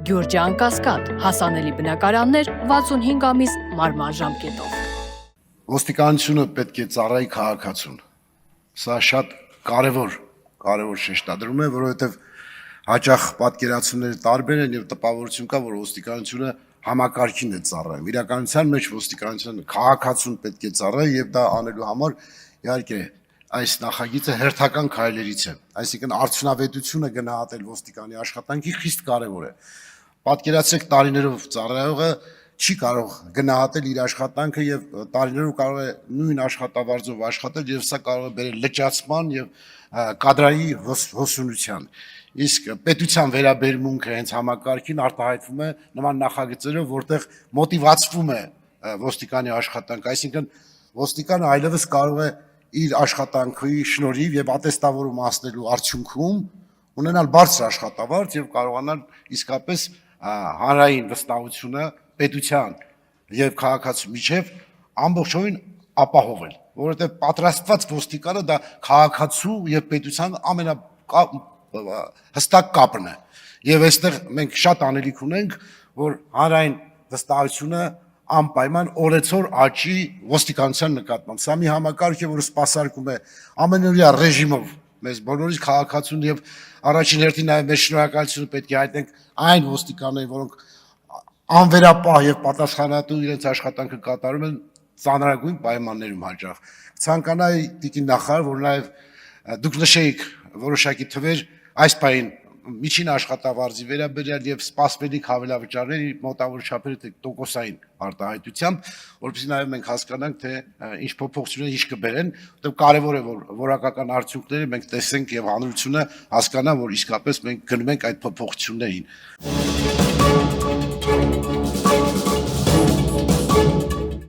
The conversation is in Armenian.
Գյուրջան Կասկադ, հասանելի բնակարաններ 65 ամիս մարման ժամկետով։ Ոստիկանությունը պետք է ծառայի քաղաքացուն։ Սա շատ կարևոր շեշտադրում է, որովհետև հաճախ պատկերացումները տարբեր են եւ տպավորություն կա, որ ոստիկանությունը համակարգին է ծառայում։ Իրականության մեջ ոստիկանությունը քաղաքացուն պետք է ծառայի եւ դա անելու համար իհարկե այս նախագիծը հերթական քայլերից է։ Այսինքն արդյունավետությունը գնահատել ոստիկանի աշխատանքի խիստ կարևոր է։ Պատկերացրեք տարիներով ծառայողը չի կարող գնահատել իր աշխատանքը եւ տարիներով կարող է նույն աշխատավարձով աշխատել եւ սա կարող է բերել լճացման եւ կադրային հոսունության։ Իսկ պետության վերաբերմունքը հենց համակարգին արտահայտվում է նման նախագծերով, որտեղ մոտիվացվում է ոստիկանի աշխատանքը, այսինքն ոստիկանը այլևս կարող է իր աշխատանքի շնորհիվ եւ ատեստավորում անցնելու արդյունքում ունենալ բարձր աշխատավարձ եւ կարողանալ իսկապես հանրային վստահությունը պետության եւ քաղաքացու միջև ամբողջովին ապահովել, որովհետեւ պատրաստված ոստիկանը դա քաղաքացու եւ պետության հստակ կապն է եւ այստեղ մենք շատ անելիք ունենք, որ հանրային վստահությունը անպայման օրեցօր աճի ոստիկանության նկատմամբ։ Սա մի համակարգ է, որը սպասարկում է ամենօրյա ռեժիմով մեզ բոլորիս քաղաքացուն եւ առաջին հերթին նաեւ մեր շնորհակալությունը պետք է հայտնենք այն ոստիկաններին, որոնք անվերապահ եւ պատասխանատու իրենց աշխատանքը կատարում են ծանրագույն պայմաններում հաճախ։ Ցանկանայի տիկին նախարար, որ նաեւ դուք նշեիք որոշակի թվեր այս պահին միջին աշխատավարձի վերաբերյալ եւ սպասվելիք հավելավճարների մոտավոր չափերը թե տոկոսային արտահայտությամբ, որովհետեւ նաեւ մենք հասկանանք, թե ինչ փոփոխություններ ինչ կբերեն, որտեղ կարեւոր է որ որակական արդյունքները մենք տեսենք եւ հանրությունը հասկանա, որ իսկապես մենք գնում ենք այդ փոփոխություններին։